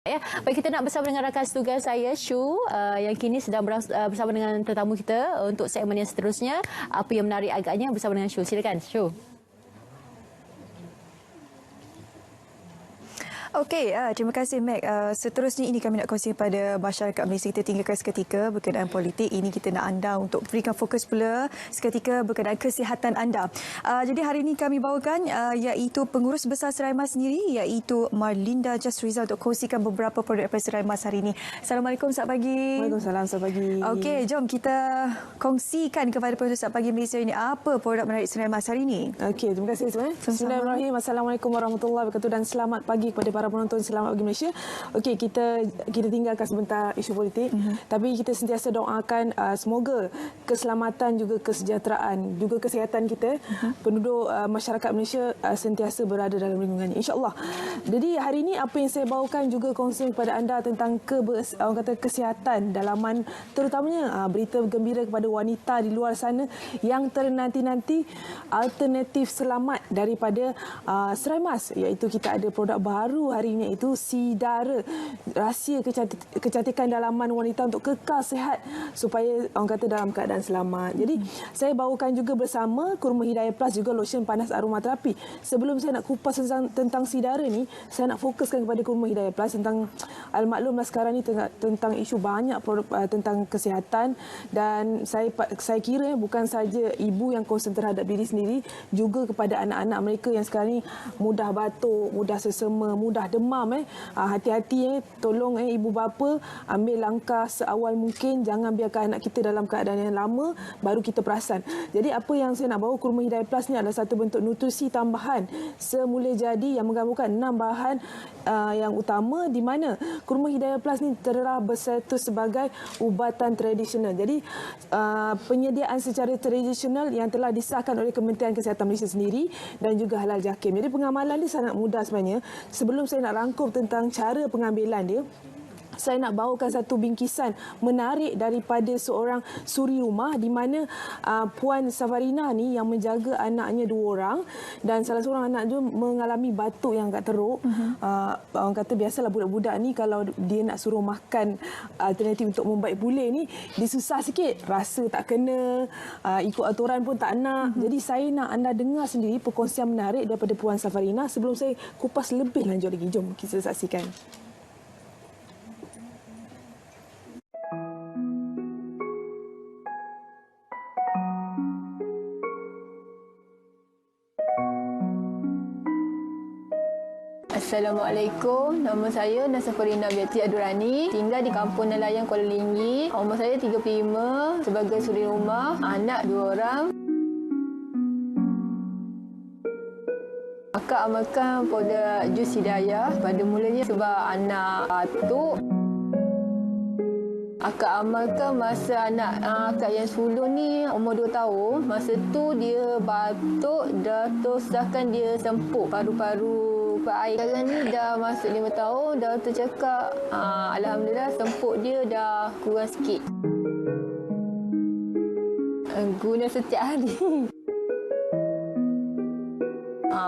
Ya, baik, kita nak bersama dengan rakan setugas saya, Shu, yang kini sedang bersama dengan tetamu kita untuk segmen yang seterusnya. Apa yang menarik agaknya bersama dengan Shu. Silakan, Shu. Okey, terima kasih Meg. Seterusnya ini kami nak kongsi pada masyarakat Malaysia. Kita tinggalkan seketika berkenaan politik. Ini kita nak anda untuk berikan fokus pula seketika berkenaan kesihatan anda. Jadi hari ini kami bawakan iaitu pengurus besar Serai Mas sendiri, iaitu Marlinda Jasrizal, untuk kongsikan beberapa produk daripada Serai Mas hari ini. Assalamualaikum, selamat pagi. Waalaikumsalam, selamat pagi. Okey, jom kita kongsikan kepada penduduk Selamat Pagi Malaysia ini apa produk menarik Serai Mas hari ini. Okey, terima kasih semua. Bismillahirrahmanirrahim. Assalamualaikum warahmatullahi wabarakatuh dan selamat pagi kepada para penonton Selamat Pagi Malaysia. Okey, kita tinggalkan sebentar isu politik, tapi kita sentiasa doakan semoga keselamatan juga kesejahteraan juga kesihatan kita penduduk masyarakat Malaysia sentiasa berada dalam lingkungannya, insya-Allah. Jadi hari ini apa yang saya bawakan juga kongsi kepada anda tentang kesihatan dalaman, terutamanya berita gembira kepada wanita di luar sana yang ternanti-nanti alternatif selamat daripada Serai Mas, iaitu kita ada produk baru hari ini, iaitu Sidara, rahsia kecantikan dalaman wanita untuk kekal sihat supaya orang kata dalam keadaan selamat. Jadi saya bawakan juga bersama Kurma Hidayah Plus, juga lotion panas aromaterapi. Sebelum saya nak kupas tentang Sidara ni, saya nak fokuskan kepada Kurma Hidayah Plus tentang maklumlah sekarang ni tentang isu banyak produk tentang kesihatan, dan saya kira bukan saja ibu yang concern terhadap diri sendiri, juga kepada anak-anak mereka yang sekarang ni mudah batuk, mudah sesama, mudah demam. Hati-hati, tolong ibu bapa ambil langkah seawal mungkin, jangan biarkan anak kita dalam keadaan yang lama baru kita perasan. Jadi apa yang saya nak bawa, Kurma Hidayah Plus ni adalah satu bentuk nutrisi tambahan semula jadi yang menggabungkan 6 bahan yang utama, di mana Kurma Hidayah Plus ni telah berstatus sebagai ubatan tradisional. Jadi penyediaan secara tradisional yang telah disahkan oleh Kementerian Kesihatan Malaysia sendiri dan juga Halal JAKIM. Jadi pengamalan dia sangat mudah sebenarnya. Sebelum saya nak rangkum tentang cara pengambilan dia, saya nak bawakan satu bingkisan menarik daripada seorang suri rumah, di mana Puan Safarina ni yang menjaga anaknya 2 orang, dan salah seorang anak dia mengalami batuk yang agak teruk. Orang kata biasalah budak-budak ni kalau dia nak suruh makan alternatif untuk membaik pulih ni, dia susah sikit, rasa tak kena, ikut aturan pun tak nak. Jadi saya nak anda dengar sendiri perkongsian menarik daripada Puan Safarina sebelum saya kupas lebih lanjut lagi. Jom kita saksikan. Assalamualaikum, nama saya Nasafarina Biati Adurani, tinggal di Kampung Nelayan Kuala Linggi. Umur saya 35, sebagai suri rumah, anak 2 orang. Akak amalkan produk jus Hidayah pada mulanya sebab anak batuk. Akak amalkan masa anak akak yang sulung ni umur 2 tahun. Masa tu dia batuk, dah terusahkan dia sempuk paru-paru air. Sekarang ni dah masuk 5 tahun, dah tercakap alhamdulillah sempuk dia dah kurang sikit. Guna setiap hari.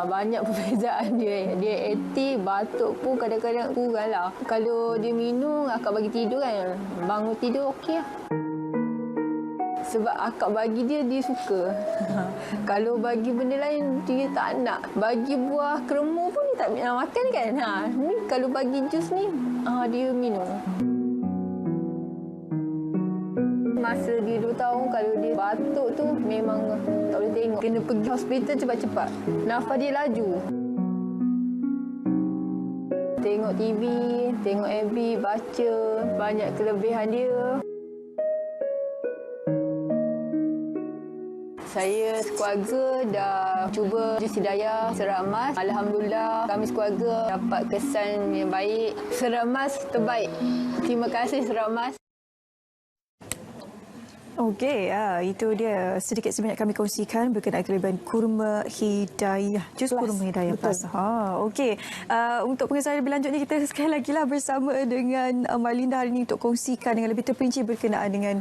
Banyak perbezaan dia. Dia aktif, batuk pun kadang-kadang kurang lah. Kalau dia minum, akak bagi tidur kan, bangun tidur okey lah. Sebab akak bagi dia suka. Kalau bagi benda lain, dia tak nak. Bagi buah keremu pun dia tak nak makan kan. Ni kalau bagi jus ni, dia minum. Masa dia 2 tahun, kalau dia batuk tu memang tak boleh tengok. Kena pergi hospital cepat-cepat. Nafas dia laju. Tengok TV, tengok FB, baca. Banyak kelebihan dia. Saya sekeluarga dah cuba jus Hidayah Serai Mas. Alhamdulillah, kami sekeluarga dapat kesan yang baik. Serai Mas terbaik. Terima kasih Serai Mas. Okey, itu dia sedikit sebanyak kami kongsikan berkenaan kelebihan kurma hidayah. Jus Plus. kurma hidayah plus. Okey. Untuk pengesahan lebih lanjutnya kita sekali lagi lah bersama dengan Marlinda hari ini untuk kongsikan dengan lebih terperinci berkenaan dengan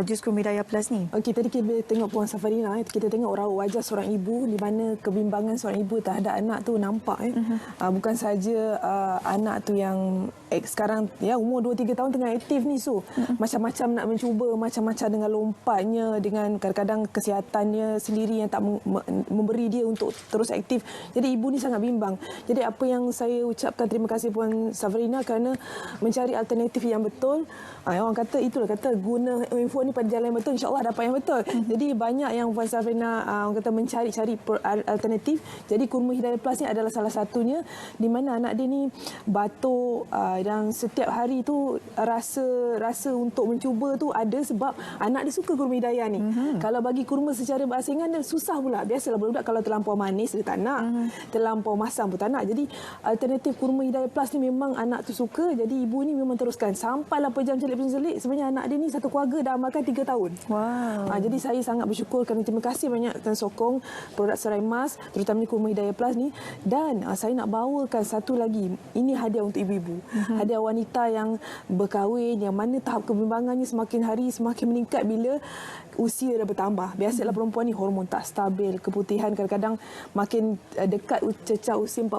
jus kurma hidayah plus ni. Okey, tadi kita tengok Puan Safarina, kita tengok raut wajah seorang ibu di mana kebimbangan seorang ibu terhadap anak tu nampak. Bukan saja anak tu yang sekarang ya umur 2-3 tahun tengah aktif ni, so macam-macam nak mencuba, macam-macam dengan lompatnya, dengan kadang-kadang kesihatannya sendiri yang tak memberi dia untuk terus aktif. Jadi ibu ni sangat bimbang. Jadi apa yang saya ucapkan terima kasih Puan Safarina kerana mencari alternatif yang betul. Orang kata itulah kata guna handphone ni pada jalan yang betul, insya-Allah dapat yang betul. Jadi banyak yang Puan Safarina orang kata mencari-cari alternatif. Jadi kurma hidayah plus ni adalah salah satunya, di mana anak dia ni batuk dan setiap hari tu rasa untuk mencuba tu ada sebab anak dia suka kurma hidayah ni. Kalau bagi kurma secara berasingan dia susah pula. Biasalah budak kalau terlampau manis dia tak nak, terlampau masam pun tak nak. Jadi alternatif kurma hidayah plus ni memang anak tu suka. Jadi ibu ni memang teruskan sampailah pejam celik-celik. Sebenarnya anak dia ni satu keluarga dah amalkan 3 tahun. Wow. Jadi saya sangat bersyukur kerana terima kasih banyak tuan sokong produk Serai Mas, terutamanya kurma hidayah plus ni. Dan saya nak bawakan satu lagi. Ini hadiah untuk ibu-ibu. Hadiah wanita yang berkahwin, yang mana tahap kebimbangannya semakin hari semakin meningkat bila usia dah bertambah. Biasalah perempuan ni hormon tak stabil, keputihan kadang-kadang makin dekat cecah usia 40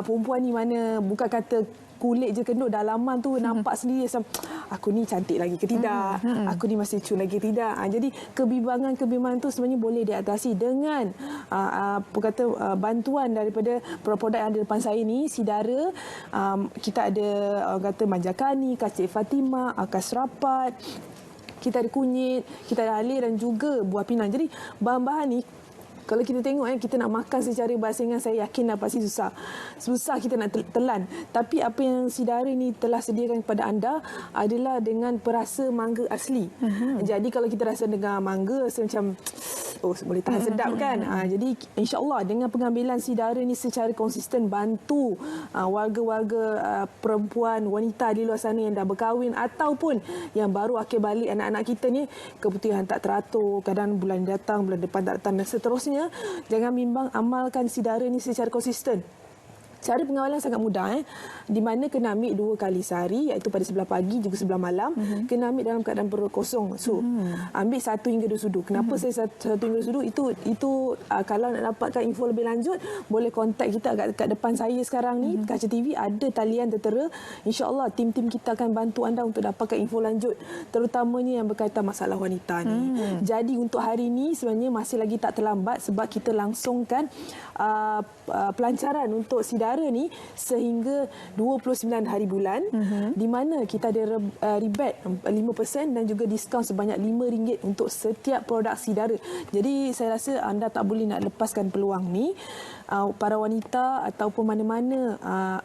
perempuan ni mana bukan kata kulit je kenduk, dalaman tu nampak sendiri macam aku ni cantik lagi ke tidak, aku ni masih cun lagi ke tidak. Jadi kebimbangan tu sebenarnya boleh diatasi dengan bantuan daripada produk-produk yang ada depan saya ni. Sidara, kita ada orang kata manjakani, kacik Fatimah, akas rapat, kita ada kunyit, kita ada alir dan juga buah pinang. Jadi bahan-bahan ni kalau kita tengok kita nak makan secara berasingan, saya yakin dah pasti susah. Susah kita nak telan. Tapi apa yang Sidara ni telah sediakan kepada anda adalah dengan perasa mangga asli. Jadi kalau kita rasa dengan mangga rasa macam boleh tahan sedap kan. Jadi insya-Allah dengan pengambilan Sidara ni secara konsisten bantu warga-warga perempuan, wanita di luar sana yang dah berkahwin ataupun yang baru akhir balik anak-anak kita ni keputihan tak teratur, kadang bulan datang, bulan depan tak datang dan seterusnya. Jangan bimbang, amalkan Sidara ni secara konsisten. Cara pengawalan sangat mudah di mana kena ambil 2 kali sehari, iaitu pada sebelah pagi juga sebelah malam. Kena ambil dalam keadaan perut kosong. So ambil 1 hingga 2 sudu. Kenapa saya 1 hingga 2 sudu? Itu kalau nak dapatkan info lebih lanjut boleh kontak kita kat depan saya sekarang ni, Kaca TV ada talian tertera. InsyaAllah tim-tim kita akan bantu anda untuk dapatkan info lanjut, terutamanya yang berkaitan masalah wanita ni. Jadi untuk hari ni sebenarnya masih lagi tak terlambat sebab kita langsungkan pelancaran untuk Sidara ni sehingga 29 hari bulan, di mana kita ada rebate 5% dan juga diskaun sebanyak RM5 untuk setiap produk Sidara. Jadi saya rasa anda tak boleh nak lepaskan peluang ni. Para wanita ataupun mana-mana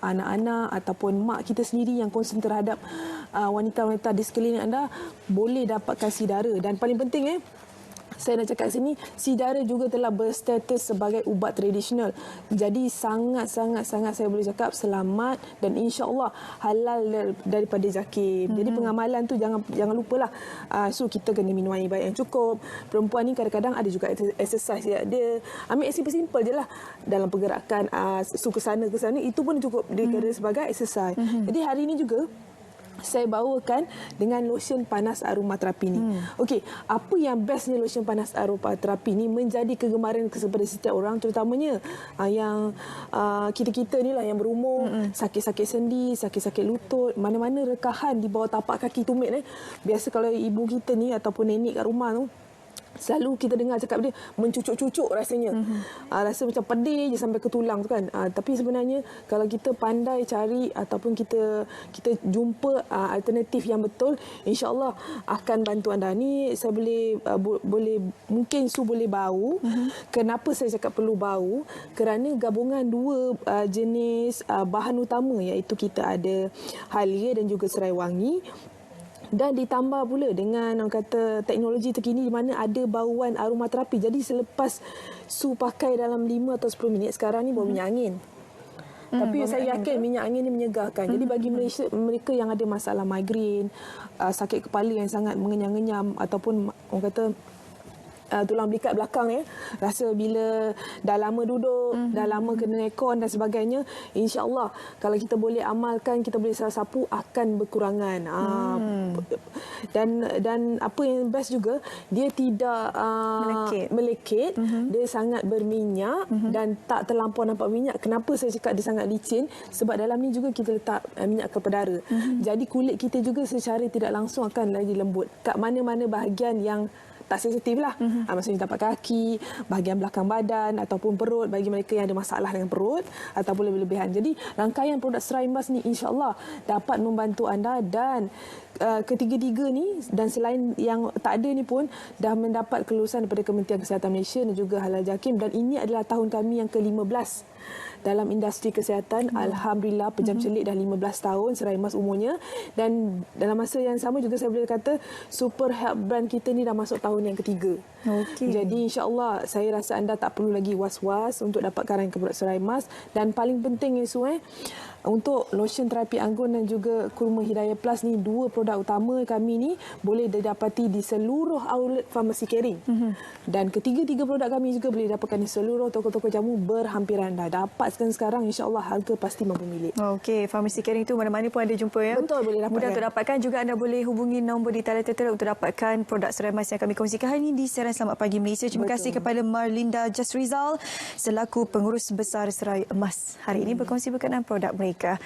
anak-anak ataupun mak kita sendiri yang concern terhadap wanita-wanita di sekeliling anda boleh dapatkan Sidara. Dan paling penting saya nak cakap sini, Sidara juga telah berstatus sebagai ubat tradisional. Jadi sangat-sangat saya boleh cakap selamat dan insya-Allah halal daripada JAKIM. Jadi pengamalan tu jangan lupalah. So kita kena minum air baik yang cukup. Perempuan ni kadang-kadang ada juga exercise dia. Ambil simple-simple je lah dalam pergerakan ke sana itu pun cukup dikira sebagai exercise. Jadi hari ini juga saya bawakan dengan lotion panas aromaterapi ni. Okey, apa yang bestnya lotion panas aromaterapi ni menjadi kegemaran kepada setiap orang, terutamanya yang kita-kita ni lah yang berumur, sakit-sakit sendi, sakit-sakit lutut, mana-mana rekahan di bawah tapak kaki tumit biasa kalau ibu kita ni ataupun nenek kat rumah tu selalu kita dengar cakap dia mencucuk-cucuk rasanya. Rasa macam pedih je sampai ke tulang tu kan. Tapi sebenarnya kalau kita pandai cari ataupun kita jumpa alternatif yang betul, insya-Allah akan bantu anda. Ni saya boleh mungkin boleh bau. Kenapa saya cakap perlu bau? Kerana gabungan 2 jenis bahan utama, iaitu kita ada halia dan juga serai wangi. Dan ditambah pula dengan orang kata teknologi terkini di mana ada bauan aromaterapi. Jadi selepas pakai dalam 5 atau 10 minit, sekarang ni bau minyak angin. Tapi saya yakin minyak angin ini menyegarkan. Jadi bagi mereka yang ada masalah migrain, sakit kepala yang sangat mengenyam-enyam ataupun orang kata tulang belikat belakang ya, rasa bila dah lama duduk, dah lama kena aircon dan sebagainya, insya-Allah kalau kita boleh amalkan, kita boleh sapu akan berkurangan. Dan apa yang best juga, dia tidak melekit, dia sangat berminyak dan tak terlampau nampak minyak. Kenapa saya cakap dia sangat licin? Sebab dalam ni juga kita letak minyak kelapa dara. Jadi kulit kita juga secara tidak langsung akan lagi lembut. Kat mana-mana bahagian yang tak sensitif lah. Maksudnya tapak kaki, bahagian belakang badan ataupun perut bagi mereka yang ada masalah dengan perut ataupun lebih-lebihan. Jadi rangkaian produk Serai Emas ni insya-Allah dapat membantu anda dan ketiga-tiga ni dan selain yang tak ada ni pun dah mendapat kelulusan daripada Kementerian Kesihatan Malaysia dan juga Halal Jakim dan ini adalah tahun kami yang ke-15 dalam industri kesihatan. Alhamdulillah pejam celik dah 15 tahun Serai Emas umurnya dan dalam masa yang sama juga saya boleh kata Super Health brand kita ni dah masuk tahun yang ketiga. Jadi insya-Allah saya rasa anda tak perlu lagi was-was untuk dapatkan rangkaian produk Serai Emas dan paling penting untuk lotion terapi anggun dan juga kurma Hidayah Plus ni, dua produk utama kami ni boleh didapati di seluruh outlet farmasi Kering. Dan ketiga-tiga produk kami juga boleh dapatkan di seluruh toko-toko jamu berhampiran. Dah dapatkan sekarang, insya-Allah harga pasti mampu milik. Okey, farmasi Kering tu mana-mana pun ada jumpa ya. Betul, boleh dapatkan. Mudah untuk dapatkan. Juga anda boleh hubungi nombor di talian tertera untuk dapatkan produk Serai Emas yang kami kongsikan hari ini di siaran Selamat Pagi Malaysia. Terima kasih kepada Marlinda Jasrizal selaku pengurus besar Serai Emas hari ini berkongsi berkenaan produk mereka.